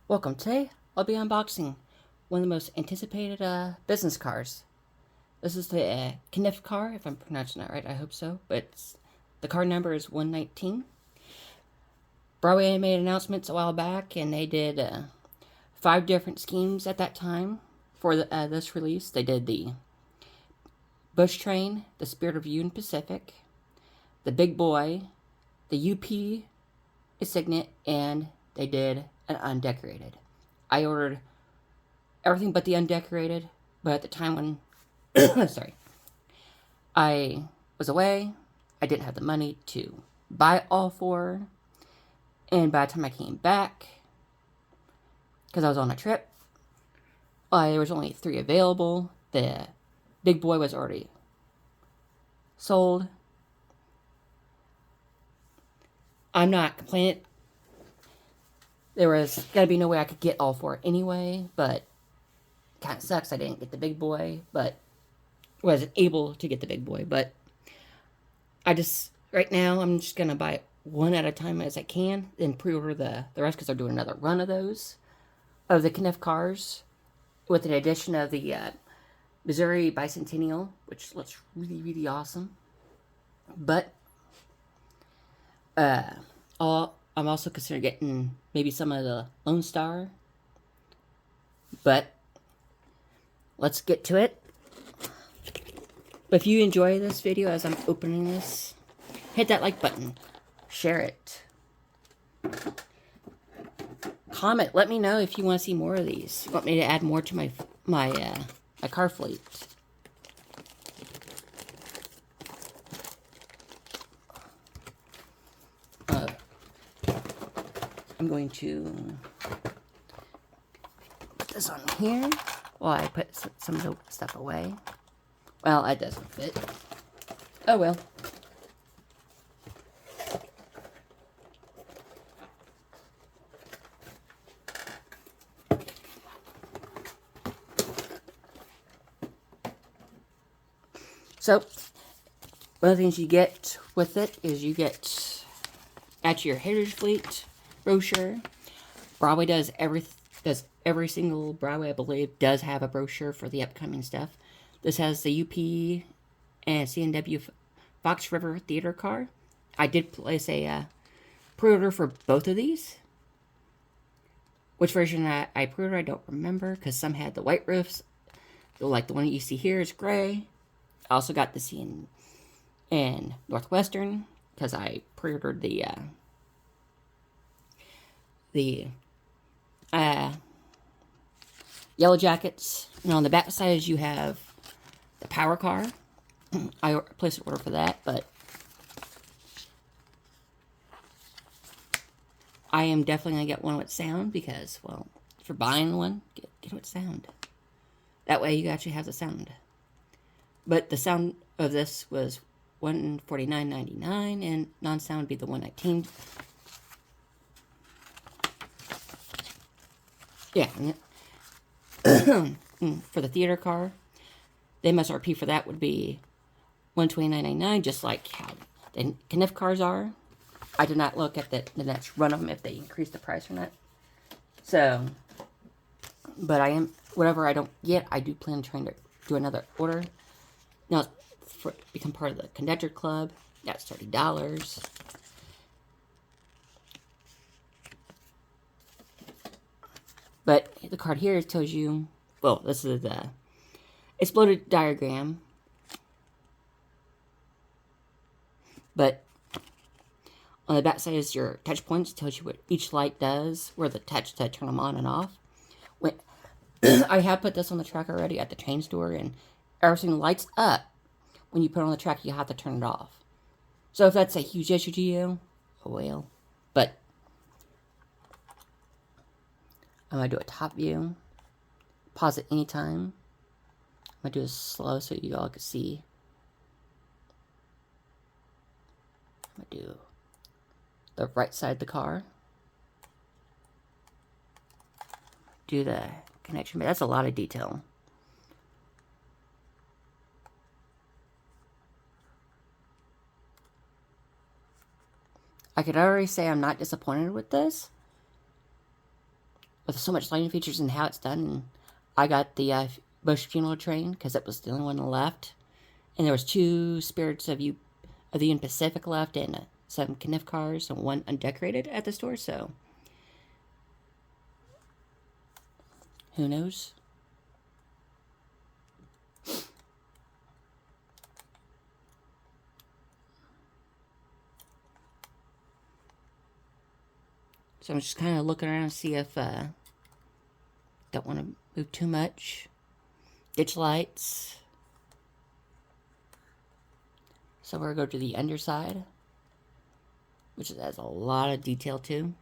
Welcome. Today, I'll be unboxing one of the most anticipated business cars. This is the Kniff car, if I'm pronouncing that right. I hope so. But the car number is 119. Broadway made announcements a while back, and they did 5 different schemes at that time for this release. They did the Bush Train, the Spirit of Union Pacific, the Big Boy, the UP Signet, and they did an undecorated. I ordered everything but the undecorated, but at the time when sorry, I was away, I didn't have the money to buy all 4, and by the time I came back, because I was on a trip, there was only 3 available. The Big Boy was already sold. I'm not complaining. There was gotta be no way I could get all 4 anyway, but kind of sucks I didn't get the Big Boy, but wasn't able to get the Big Boy. But right now, I'm just gonna buy one at a time as I can, then pre-order the rest because they're doing another run of those of the Kniff cars with an addition of the Missouri Bicentennial, which looks really, really awesome. But I'm also considering getting maybe some of the Lone Star. But let's get to it. But if you enjoy this video as I'm opening this, hit that like button, share it, comment. Let me know if you want to see more of these. You want me to add more to my car fleet. I'm going to put this on here while I put some of the stuff away. Well, that doesn't fit. Oh well. So, one of the things you get with it is you get at your Heritage Fleet brochure. Broadway does every single Broadway, I believe, does have a brochure for the upcoming stuff. This has the UP and CNW Fox River Theater car. I did place a pre-order for both of these. Which version I pre-ordered, I don't remember, because some had the white roofs. Like the one you see here is gray. I also got the CN and Northwestern, because I pre-ordered the Yellow Jackets. And on the back side you have the Power Car. I placed an order for that, but I am definitely going to get one with sound because, well, if you're buying one, get it with sound. That way you actually have the sound. But the sound of this was $149.99, and non-sound would be the $119. Yeah. For the theater car, the MSRP for that would be $129.99, just like how the Kniff cars are. I did not look at the next run of them if they increased the price or not. So, but whatever I don't get, I do plan on trying to do another order. Now, become part of the Conductor Club, that's $30. But the card here tells you, well, this is the exploded diagram. But on the back side is your touch points, tells you what each light does, where the touch to turn them on and off. I have put this on the track already at the train store, and everything lights up. When you put it on the track, you have to turn it off. So if that's a huge issue to you, oh well. But I'm going to do a top view. Pause it anytime. I'm going to do it slow so you all can see. I'm going to do the right side of the car. Do the connection, but that's a lot of detail. I could already say I'm not disappointed with this. with so much lighting features and how it's done. And I got the Bush funeral train because it was the only one left, and there was 2 Spirits of the Union Pacific left, and some Kniff cars and 1 undecorated at the store. So who knows? So I'm just kind of looking around to see if don't want to move too much. Ditch lights. So we're going to go to the underside, which has a lot of detail too.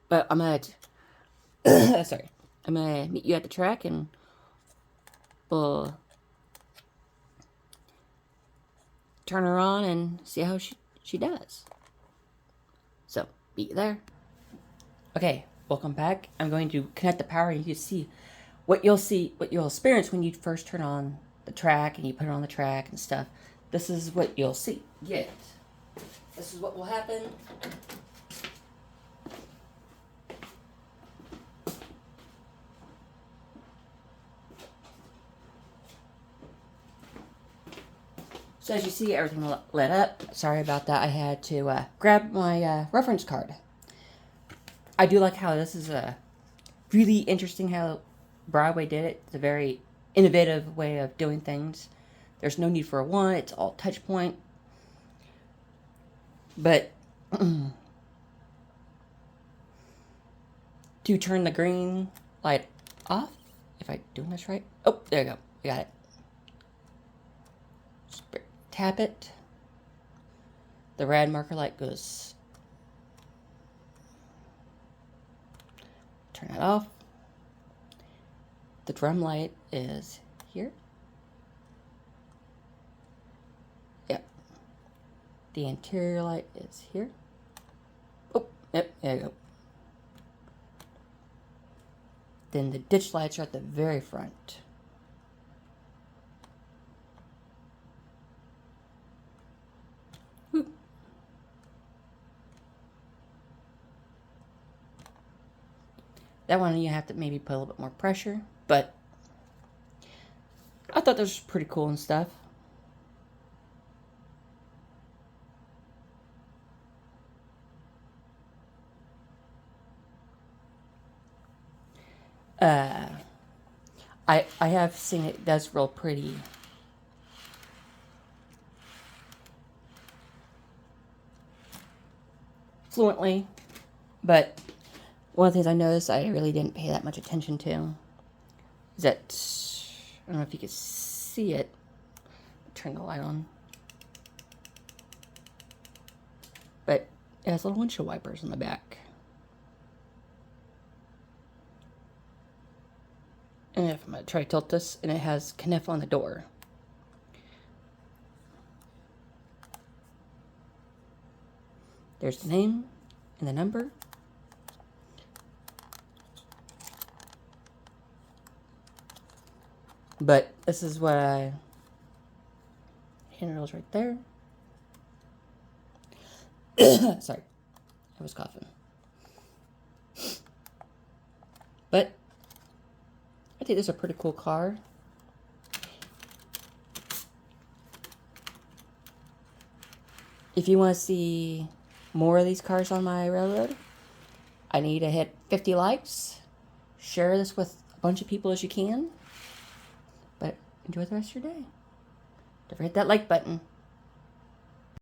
But I'm gonna sorry, I'm gonna meet you at the track and we'll turn her on and see how she does. So, meet you there. Okay, welcome back. I'm going to connect the power and you can what you'll experience when you first turn on the track and you put it on the track and stuff. This is what you'll see. Yes. This is what will happen. So as you see, everything lit up. Sorry about that. I had to grab my reference card. I do like how this is really interesting how Broadway did it. It's a very innovative way of doing things. There's no need for a one. It's all touch point. But to turn the green light off, if I'm doing this right. Oh, there you go. I got it. Tap it. The red marker light goes. Turn it off. The drum light is here. Yep. The interior light is here. Oh, yep, there you go. Then the ditch lights are at the very front. That one you have to maybe put a little bit more pressure, but I thought this was pretty cool and stuff. I have seen it does real pretty. Fluently, but one of the things I noticed I really didn't pay that much attention to is that, I don't know if you can see it, turn the light on, but it has little windshield wipers on the back. And if I'm going to try to tilt this, and it has Kniff on the door. There's the name and the number. But this is what handrails right there. Sorry, I was coughing. But I think this is a pretty cool car. If you want to see more of these cars on my railroad, I need to hit 50 likes. Share this with a bunch of people as you can. But enjoy the rest of your day. Don't forget that like button.